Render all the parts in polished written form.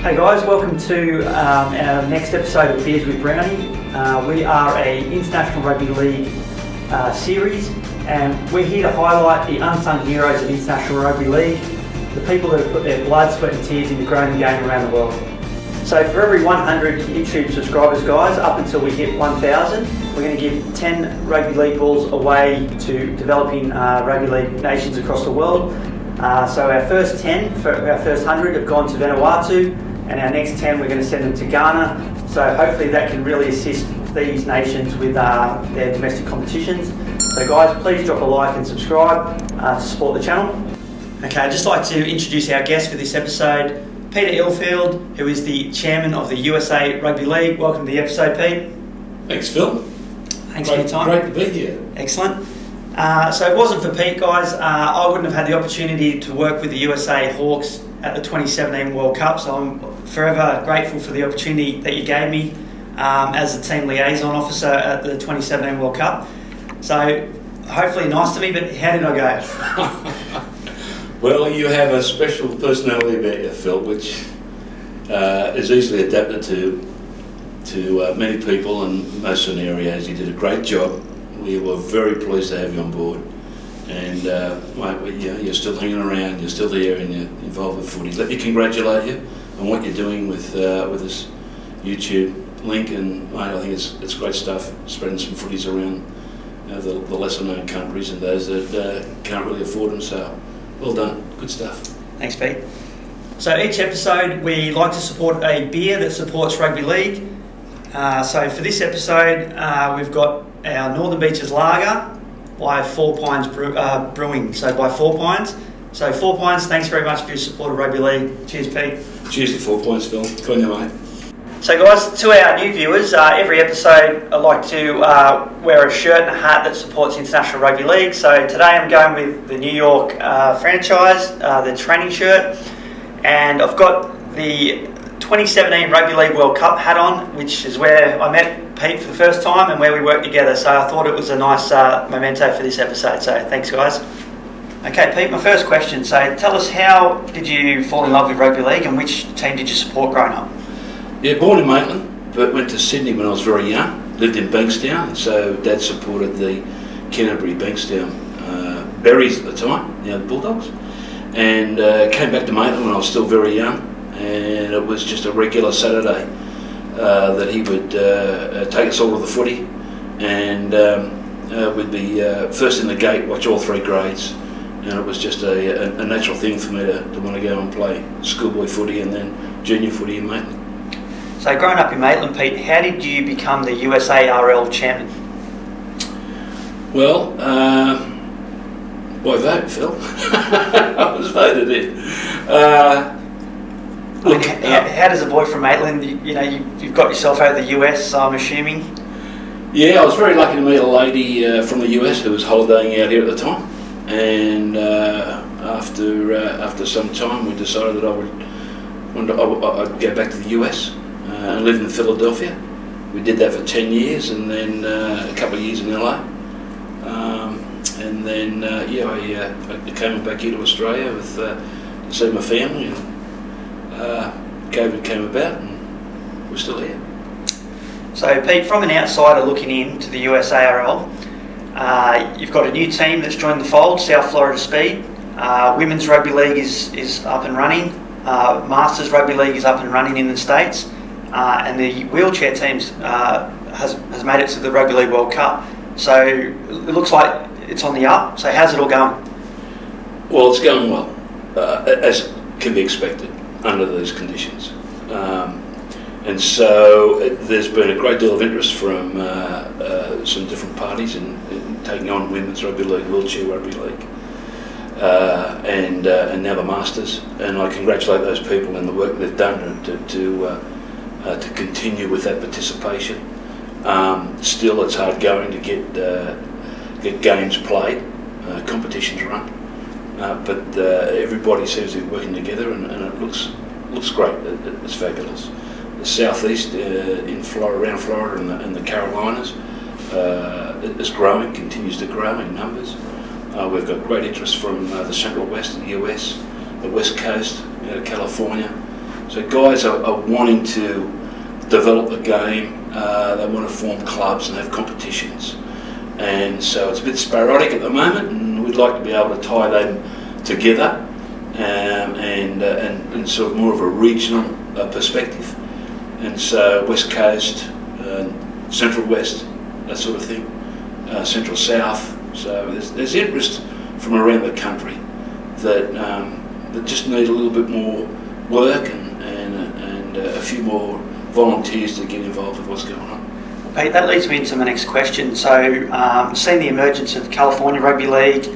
Hey guys, welcome to our next episode of Beers with Brownie. We are an international rugby league series, and we're here to highlight the unsung heroes of international rugby league, the people that have put their blood, sweat and tears into growing the game around the world. So for every 100 YouTube subscribers, guys, up until we hit 1,000, we're going to give 10 rugby league balls away to developing rugby league nations across the world. So our first 10, for our first 100 have gone to Vanuatu, and our next 10 we're going to send them to Ghana. So hopefully that can really assist these nations with their domestic competitions. So guys, please drop a like and subscribe to support the channel. Okay, I'd just like to introduce our guest for this episode, Peter Ilfield, who is the chairman of the USA Rugby League. Welcome to the episode, Pete. Thanks, Phil. Thanks for your time. Great to be here. Excellent. So if it wasn't for Pete, guys, I wouldn't have had the opportunity to work with the USA Hawks at the 2017 World Cup, so I'm forever grateful for the opportunity that you gave me as the team liaison officer at the 2017 World Cup. So hopefully nice to me, but how did I go? Well, you have a special personality about you, Phil, which is easily adapted to many people and most scenarios. You did a great job. We were very pleased to have you on board, and mate, you're still hanging around, you're still there, and you're involved with footy. Let me congratulate you on what you're doing with this YouTube link, and mate, I think it's great stuff, spreading some footies around the lesser known countries and those that can't really afford them. So well done, good stuff. Thanks, Pete. So each episode we like to support a beer that supports rugby league. So for this episode we've got our Northern Beaches Lager by 4 Pines Brewing, so by 4 Pines. So 4 Pines, thanks very much for your support of rugby league. Cheers, Pete. Cheers to 4 Pines, Phil. Go on, you, mate. So guys, to our new viewers, every episode I like to wear a shirt and a hat that supports International Rugby League. So today I'm going with the New York franchise, the training shirt, and I've got the 2017 Rugby League World Cup hat on, which is where I met Pete for the first time and where we worked together. So I thought it was a nice memento for this episode. So thanks, guys. Okay, Pete, my first question. So tell us, how did you fall in love with rugby league, and which team did you support growing up? Yeah, born in Maitland, but went to Sydney when I was very young. Lived in Bankstown, so Dad supported the Canterbury Bankstown Berries at the time, the Bulldogs, and came back to Maitland when I was still very young, and it was just a regular Saturday that he would take us all to the footy, and we'd be first in the gate, watch all 3 grades, and it was just a natural thing for me to want to go and play schoolboy footy and then junior footy in Maitland. So growing up in Maitland, Pete, how did you become the USARL chairman? Well, by vote, Phil. I was voted in. Look, how does a boy from Maitland, you've got yourself out of the US, I'm assuming? Yeah, I was very lucky to meet a lady from the US who was holidaying out here at the time, and after some time we decided that I'd go back to the US and live in Philadelphia. We did that for 10 years, and then a couple of years in LA, and then I came back here to Australia to see my family, and COVID came about and we're still here. So Pete, from an outsider looking in to the USARL, you've got a new team that's joined the fold, South Florida Speed. Women's Rugby League is up and running. Masters Rugby League is up and running in the States. And the wheelchair teams has made it to the Rugby League World Cup. So it looks like it's on the up. So how's it all going? Well, it's going well, as can be expected under these conditions. And so there's been a great deal of interest from some different parties in taking on Women's Rugby League, Wheelchair Rugby League, and now the Masters. And I congratulate those people in the work they've done to continue with that participation. Still, it's hard going to get games played, competitions run, but everybody seems to be working together, and it looks great. It's fabulous. The southeast around Florida and the Carolinas is growing, continues to grow in numbers. We've got great interest from the Central West of the US, the West Coast, California, So guys are wanting to develop the game, they want to form clubs and have competitions. And so it's a bit sporadic at the moment, and we'd like to be able to tie them together and sort of more of a regional perspective. And so West Coast, Central West, that sort of thing, Central South. So there's interest from around the country that just need a little bit more work and a few more volunteers to get involved with what's going on. Pete, that leads me into my next question. So, seeing the emergence of California Rugby League,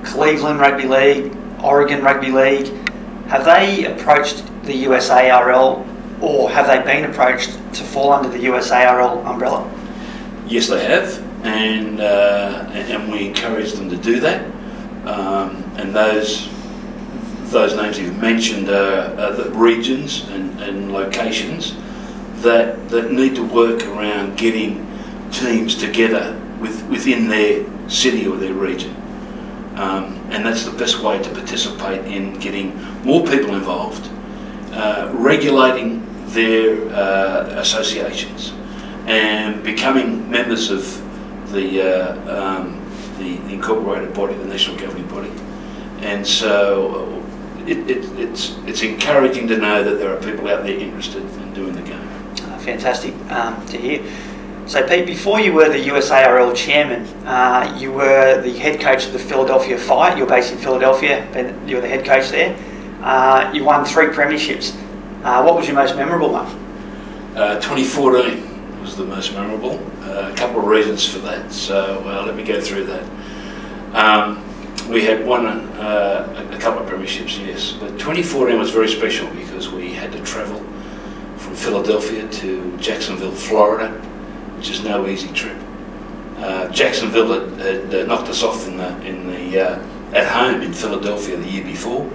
Cleveland Rugby League, Oregon Rugby League, have they approached the USARL, or have they been approached to fall under the USARL umbrella? Yes, they have, and we encourage them to do that. And those names you've mentioned are the regions and locations that need to work around getting teams together within their city or their region. And that's the best way to participate in getting more people involved, regulating their associations and becoming members of the incorporated body, the national governing body. And so it's encouraging to know that there are people out there interested in doing the game. Fantastic to hear. So Pete, before you were the USARL chairman, you were the head coach of the Philadelphia Fire. You're based in Philadelphia, and you were the head coach there. You won 3 premierships. What was your most memorable one? 2014 was the most memorable. A couple of reasons for that, so let me go through that. We had won a couple of premierships, yes, but 2014 was very special because we had to travel from Philadelphia to Jacksonville, Florida, which is no easy trip. Jacksonville had knocked us off at home in Philadelphia the year before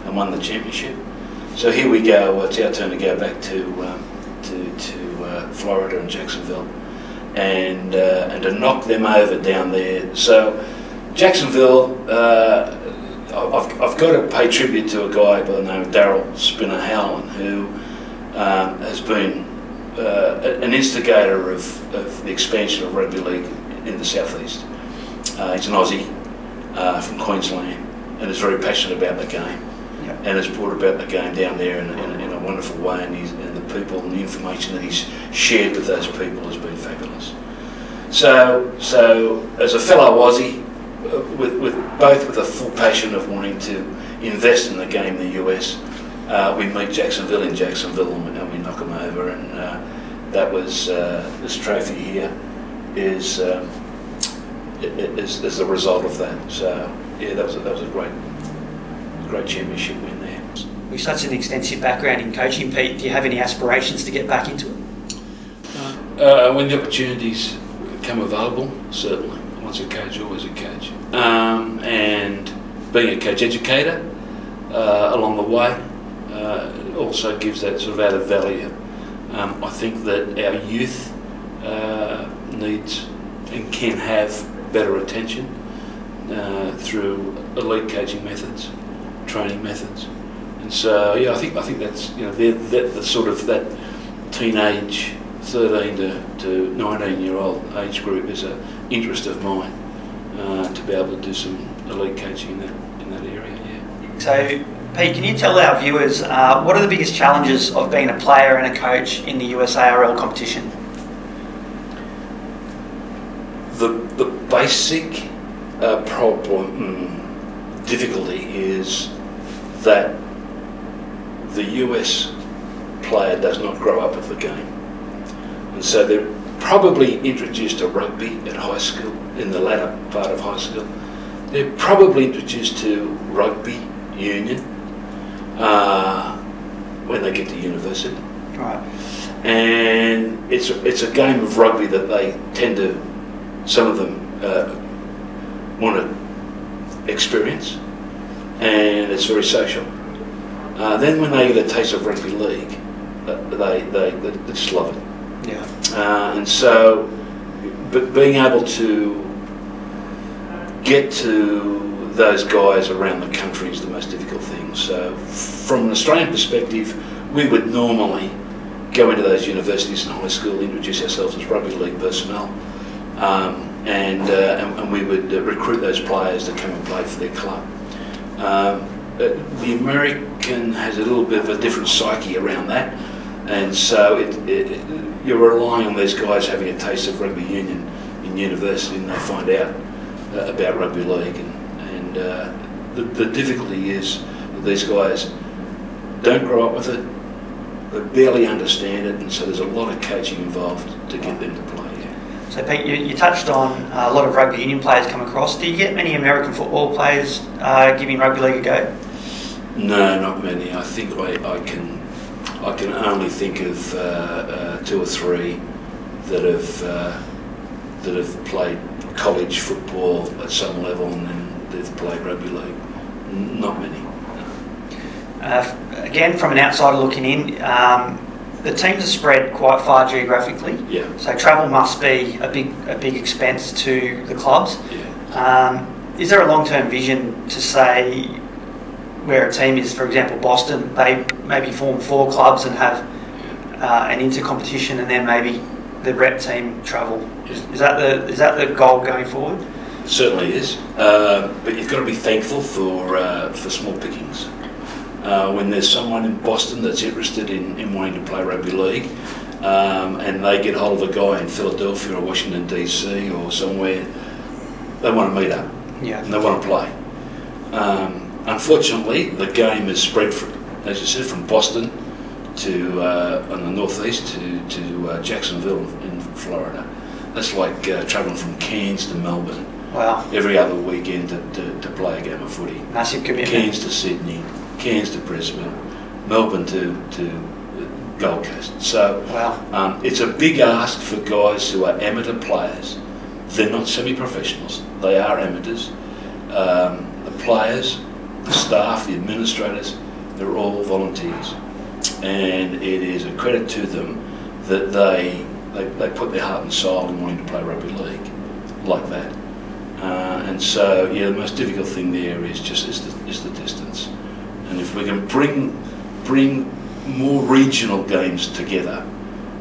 and won the championship. So here we go. It's our turn to go back to Florida and Jacksonville, and to knock them over down there. So Jacksonville, I've got to pay tribute to a guy by the name of Daryl Spinner Howland, who has been an instigator of the expansion of rugby league in the southeast. He's an Aussie from Queensland and is very passionate about the game, and has brought about the game down there in a wonderful way, and the people and the information that he's shared with those people has been fabulous. So as a fellow Aussie, with a full passion of wanting to invest in the game in the US, we meet Jacksonville in Jacksonville and we knock them over, and that was this trophy here is the result of that. So yeah, that was a great championship win there. With such an extensive background in coaching, Pete, do you have any aspirations to get back into it? When the opportunities come available, certainly. Once a coach, always a coach. And being a coach educator along the way also gives that sort of added value. I think that our youth needs and can have better attention through elite coaching methods, training methods, and so yeah, I think that's that sort of that teenage 13 to 19-year-old age group is an interest of mine to be able to do some elite coaching in that area. Yeah. So, Pete, can you tell our viewers what are the biggest challenges of being a player and a coach in the USARL competition? The basic difficulty is that the US player does not grow up with the game. And so they're probably introduced to rugby at high school, in the latter part of high school. They're probably introduced to rugby union when they get to university. Right. And it's a game of rugby that they tend to, some of them want to experience, and it's very social. Then when they get a taste of rugby league, they just love it. Yeah. And so, but being able to get to those guys around the country is the most difficult thing. So from an Australian perspective, we would normally go into those universities and high school, introduce ourselves as rugby league personnel, and we would recruit those players to come and play for their club. The American has a little bit of a different psyche around that, and so you're relying on these guys having a taste of rugby union in university, and they find out about rugby league, and the difficulty is that these guys don't grow up with it, they barely understand it, and so there's a lot of coaching involved to get them to play. So Pete, you touched on a lot of rugby union players come across. Do you get many American football players giving rugby league a go? No, not many. I think I can only think of 2 or 3 that have played college football at some level, and then they've played rugby league. Not many. Again, from an outsider looking in, the teams are spread quite far geographically. Yeah. So travel must be a big expense to the clubs. Yeah. Is there a long-term vision to say where a team is, for example, Boston, they maybe form 4 clubs and have an inter-competition, and then maybe the rep team travel? Yeah. Is that the goal going forward? It certainly is, but you've got to be thankful for small pickings. When there's someone in Boston that's interested in wanting to play rugby league, and they get hold of a guy in Philadelphia or Washington DC or somewhere, they want to meet up. Yeah. And they want to play. Unfortunately, the game is spread, as you said, from Boston to on the northeast to Jacksonville in Florida. That's like travelling from Cairns to Melbourne. Wow. Every other weekend to play a game of footy. Massive commitment. Cairns to Sydney, Cairns to Brisbane, Melbourne to Gold Coast. So wow. it's a big ask for guys who are amateur players. They're not semi-professionals, they are amateurs. The players, the staff, the administrators, they're all volunteers. And it is a credit to them that they put their heart and soul in wanting to play rugby league like that. And so, yeah, the most difficult thing there is the distance. And if we can bring more regional games together,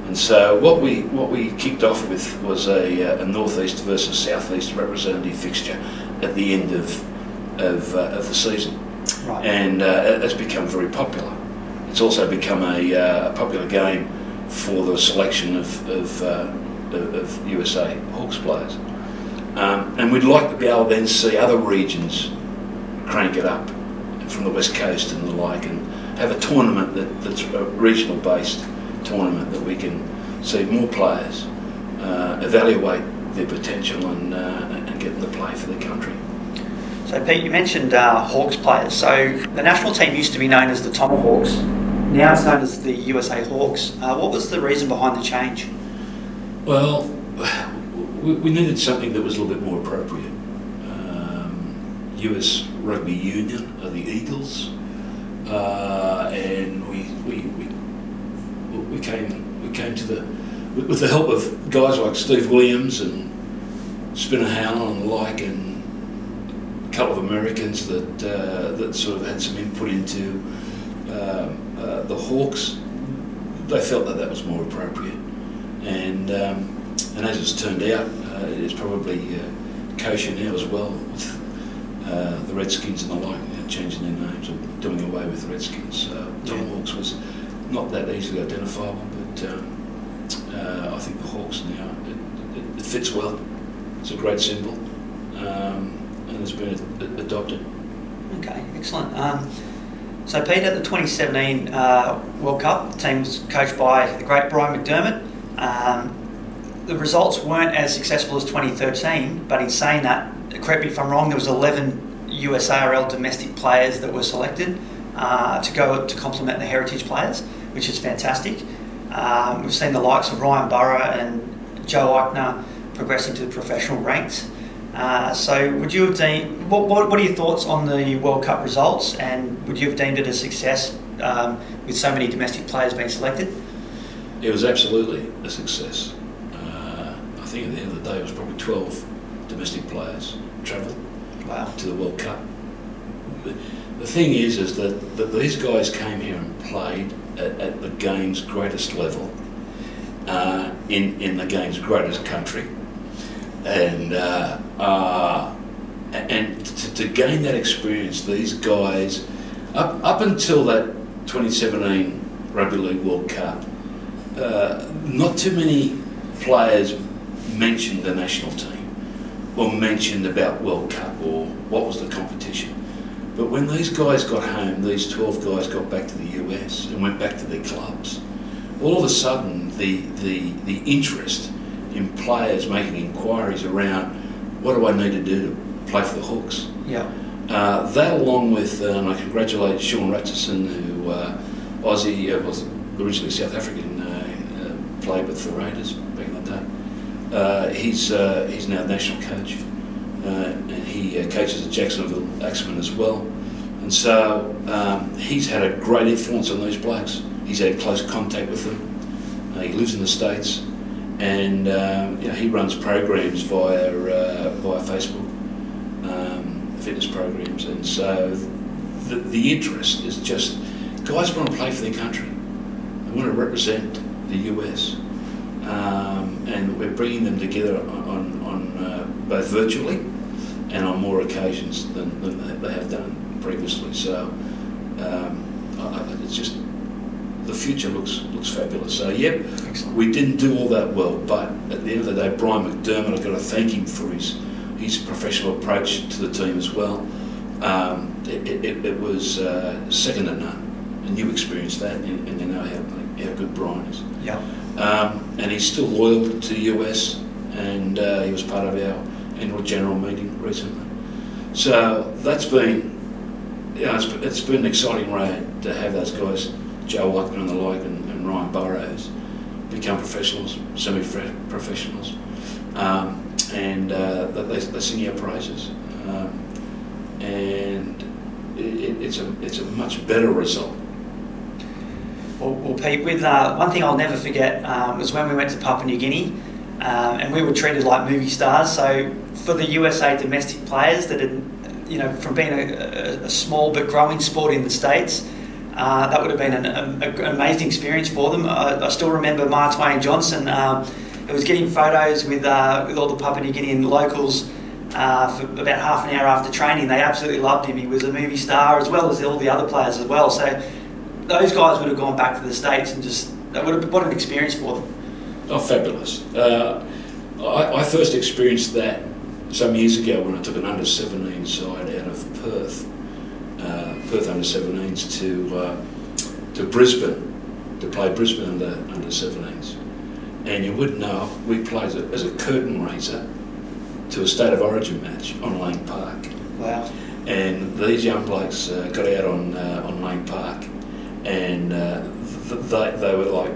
and so what we kicked off with was a northeast versus southeast representative fixture at the end of the season, Right. and it's become very popular. It's also become a popular game for the selection of USA Hawks players. And we'd like to be able to then see other regions crank it up from the West Coast and the like, and have a tournament that's a regional based tournament that we can see more players evaluate their potential and get them to play for their country. So Pete, you mentioned Hawks players. So the national team used to be known as the Tomahawks. Now it's known as the USA Hawks. What was the reason behind the change? Well, we needed something that was a little bit more appropriate. US Rugby Union are the Eagles, and we came to with the help of guys like Steve Williams and Spinner Howell and the like, and a couple of Americans that sort of had some input into the Hawks. They felt that was more appropriate, and as it's turned out, it's probably kosher now as well with the Redskins and the like, changing their names or doing away with the Redskins. Tomahawks was not that easily identifiable, but I think the Hawks now, it fits well. It's a great symbol, and it's been adopted. Okay, excellent. So Pete, at the 2017 World Cup, the team was coached by the great Brian McDermott. The results weren't as successful as 2013, but in saying that, correct me if I'm wrong, there was 11 USARL domestic players that were selected to go to complement the heritage players, which is fantastic. We've seen the likes of Ryan Burrow and Joe Eichner progressing to the professional ranks. So would you have deemed, what are your thoughts on the World Cup results, and would you have deemed it a success with so many domestic players being selected? It was absolutely a success. I think at the end of the day it was probably 12 domestic players travelled Wow. to the World Cup. the thing is that these guys came here and played at the game's greatest level, in the game's greatest country, and to gain that experience, these guys, up until that 2017 Rugby League World Cup, not too many players mentioned the national team or mentioned about World Cup or what was the competition. But when these guys got home, these 12 guys got back to the US and went back to their clubs, all of a sudden the interest in players making inquiries around what do I need to do to play for the Hawks. Yeah. That, along with, and I congratulate Sean Ratchison, who Aussie, was originally South African, played with the Raiders back in the day. He's now national coach, and he coaches at Jacksonville Axemen as well. And so he's had a great influence on these blokes. He's had close contact with them. He lives in the States, and he runs programs via Facebook, fitness programs. And so the interest is just, guys want to play for their country. They want to represent the US. And we're bringing them together on both virtually and on more occasions than they have done previously. So it's just, the future looks fabulous. So yep, excellent. We didn't do all that well, but at the end of the day, Brian McDermott, I've got to thank him for his professional approach to the team as well. It was second to none, and you experienced that, and you know how good Brian is. Yeah. And he's still loyal to the US, and he was part of our annual general meeting recently. So that's been, it's been an exciting ride to have those guys, Joe Luckman and the like, and Ryan Burrows, become professionals, semi-professionals, and they sing our praises, and it's a much better result. Well, Pete, with one thing I'll never forget was when we went to Papua New Guinea, and we were treated like movie stars. So for the USA domestic players that had, from being a small but growing sport in the States, that would have been an amazing experience for them. I still remember May21 Johnson. It was getting photos with all the Papua New Guinean locals for about half an hour after training. They absolutely loved him. He was a movie star, as well as all the other players as well. So those guys would have gone back to the States and what an experience for them. Oh, fabulous. I first experienced that some years ago when I took an under-17 side out of Perth under-17s to Brisbane, to play Brisbane under-17s. And you would know, we played as a curtain raiser to a State of Origin match on Lane Park. Wow. And these young blokes got out on Lane Park, and they were like,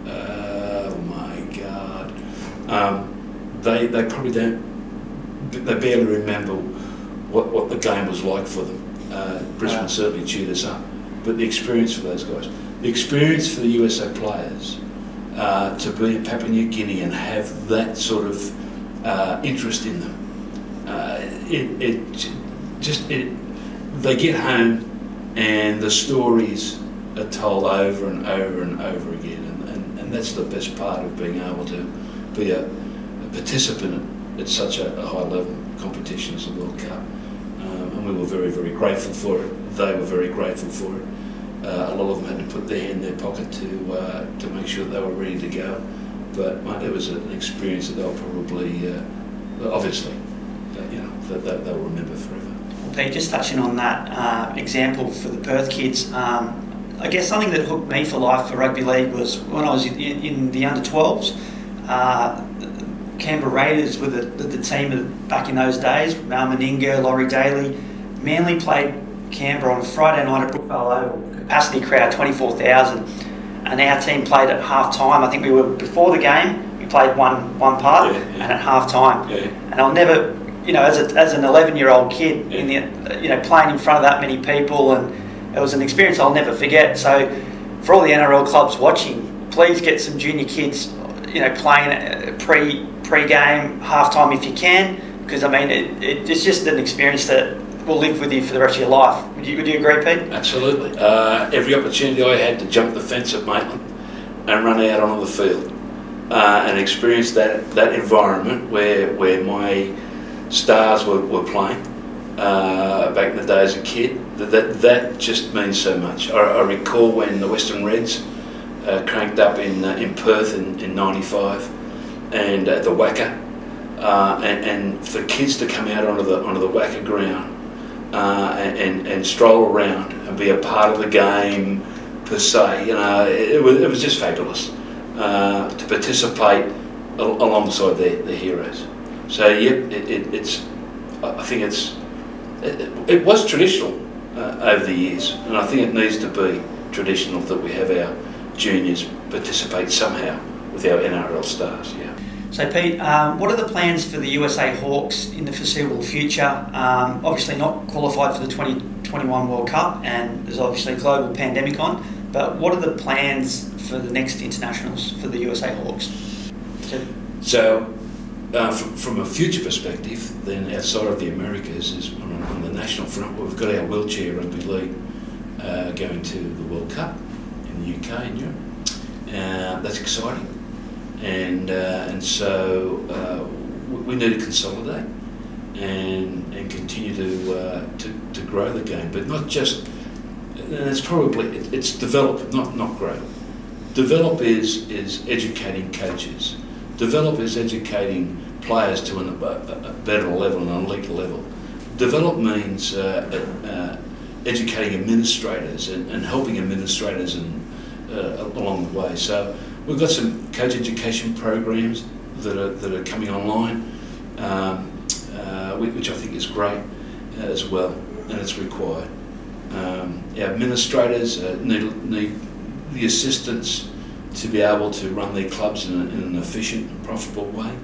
oh my God. They probably they barely remember what the game was like for them. Brisbane certainly cheered us up, but the experience for those guys, the experience for the USA players to be in Papua New Guinea and have that sort of interest in them, they get home and the stories are told over and over and over again, and that's the best part of being able to be a participant at such a high level competition as the World Cup. And we were very, very grateful for it. They were very grateful for it. A lot of them had to put their hand in their pocket to make sure that they were ready to go. But it was an experience that they'll probably, obviously, that they'll remember forever. Well, Pete, just touching on that example for the Perth kids, I guess something that hooked me for life for rugby league was when I was in the under-12s. Canberra Raiders were the team back in those days. Mal Meninga, Laurie Daly. Manly played Canberra on a Friday night at Brookvale Oval. Capacity crowd 24,000, and our team played at half time. I think we were before the game. We played one part, and at half time. Yeah. And I'll never, as an 11-year-old kid in the, playing in front of that many people, and it was an experience I'll never forget. So, for all the NRL clubs watching, please get some junior kids, playing pre-game, half time if you can, because it's just an experience that will live with you for the rest of your life. Would you agree, Pete? Absolutely. Every opportunity I had to jump the fence at Maitland and run out onto the field and experience that environment where my stars were playing back in the day as a kid, that just means so much. I recall when the Western Reds cranked up in Perth in '95 and at the Wacker, and for kids to come out onto the Wacker ground and stroll around and be a part of the game per se, it was just fabulous to participate alongside their heroes. So it was traditional over the years, and I think it needs to be traditional that we have our juniors participate somehow with our NRL stars. Yeah. So Pete, what are the plans for the USA Hawks in the foreseeable future? Obviously not qualified for the 2021 World Cup, and there's obviously a global pandemic on, but what are the plans for the next internationals for the USA Hawks? So from a future perspective, then outside of the Americas is on the national front, we've got our wheelchair rugby league going to the World Cup in the UK and Europe. That's exciting. And so we need to consolidate and continue to grow the game, but not just. And it's develop, not grow. Develop is educating coaches. Develop is educating players to a better level, an elite level. Develop means educating administrators and helping administrators along the way. So we've got some coach education programs that are coming online, which I think is great as well, and it's required. Our administrators need the assistance to be able to run their clubs in an efficient and profitable way,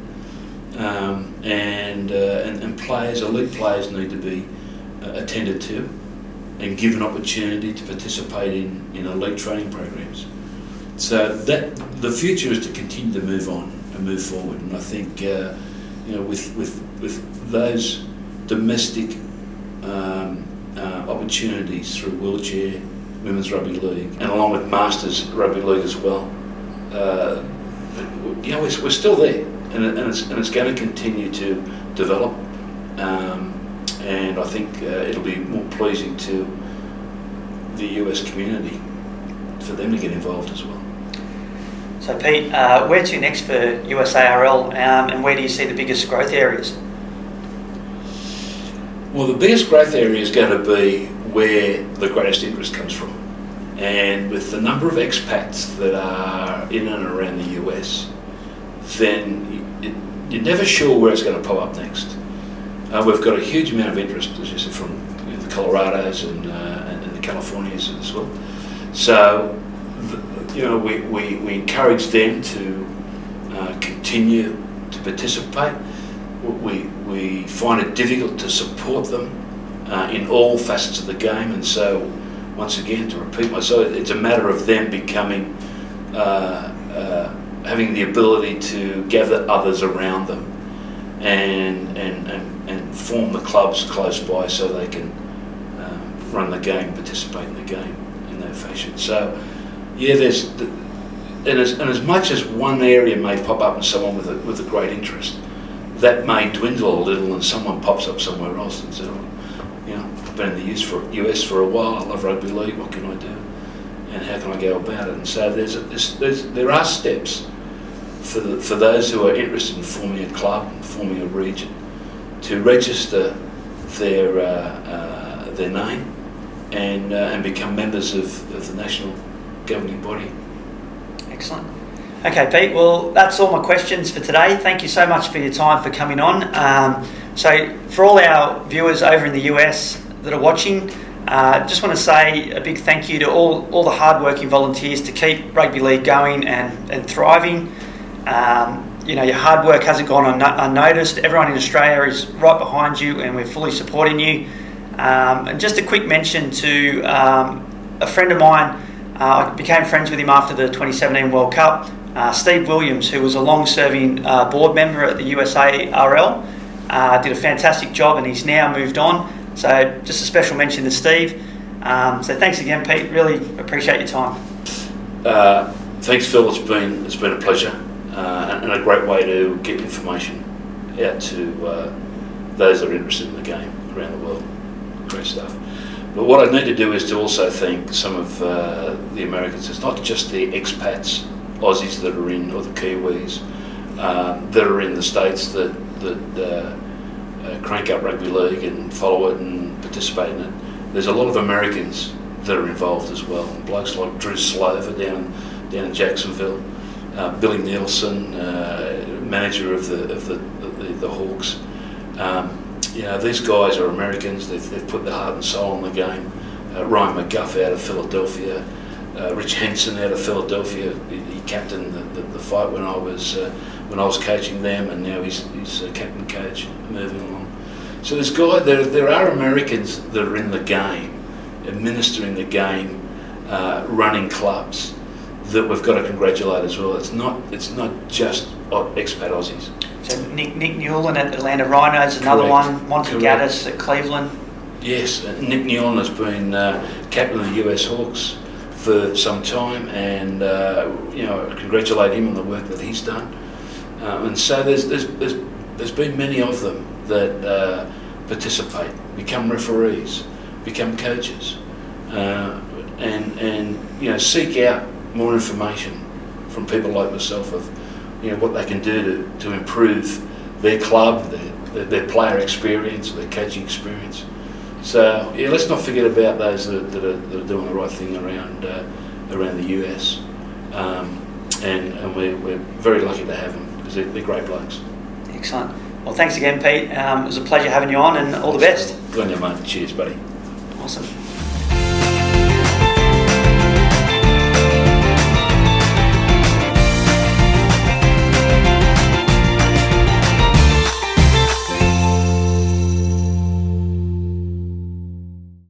and players, elite players, need to be attended to and given opportunity to participate in elite training programs. So that the future is to continue to move on and move forward, and I think with those domestic opportunities through wheelchair, women's rugby league, and along with Masters Rugby League as well, we're still there, and it's going to continue to develop, and I think it'll be more pleasing to the US community for them to get involved as well. So Pete, where to next for USARL, and where do you see the biggest growth areas? Well, the biggest growth area is going to be where the greatest interest comes from. And with the number of expats that are in and around the US, then you're never sure where it's going to pop up next. We've got a huge amount of interest, as you said, from the Colorados and the Californias as well. So, we encourage them to continue to participate. We find it difficult to support them in all facets of the game, and so once again, to repeat myself, it's a matter of them becoming, having the ability to gather others around them and form the clubs close by so they can run the game, participate in the game in that fashion. So, yeah, and as much as one area may pop up in someone with a great interest, that may dwindle a little and someone pops up somewhere else and says, I've been in the US for a while, I love rugby league, what can I do? And how can I go about it? And so there are steps for those who are interested in forming a club, forming a region, to register their name and become members of the national governing body. Excellent. Okay, Pete, well, that's all my questions for today. Thank you so much for your time for coming on. So for all our viewers over in the US that are watching, just want to say a big thank you to all the hard-working volunteers to keep rugby league going and thriving. Your hard work hasn't gone unnoticed. Everyone in Australia is right behind you, and we're fully supporting you. And just a quick mention to a friend of mine. I became friends with him after the 2017 World Cup. Steve Williams, who was a long-serving board member at the USA RL, did a fantastic job, and he's now moved on. So just a special mention to Steve. So thanks again, Pete. Really appreciate your time. Thanks, Phil. It's been a pleasure and a great way to get information out to those that are interested in the game around the world. Great stuff. But what I need to do is to also thank some of the Americans. It's not just the expats, Aussies that are in, or the Kiwis that are in the States that crank up rugby league and follow it and participate in it. There's a lot of Americans that are involved as well. Blokes like Drew Slover down in Jacksonville, Billy Nielsen, manager of the Hawks. These guys are Americans. They've put their heart and soul in the game. Ryan McGuff out of Philadelphia, Rich Henson out of Philadelphia. He captained the fight when I was coaching them, and now he's captain coach moving along. So there are Americans that are in the game, administering the game, running clubs that we've got to congratulate as well. It's not just expat Aussies. So Nick Newland at Atlanta Rhinos, another one. Monty Gaddis at Cleveland. Yes, Nick Newland has been captain of the US Hawks for some time, and I congratulate him on the work that he's done. And so there's been many of them that participate, become referees, become coaches, and seek out more information from people like myself of what they can do to improve their club, their player experience, their coaching experience. So let's not forget about those that are doing the right thing around the US, and we're very lucky to have them because they're great blokes. Excellent. Well, thanks again, Pete. It was a pleasure having you on, and all the best. Good on you, mate. Cheers, buddy. Awesome.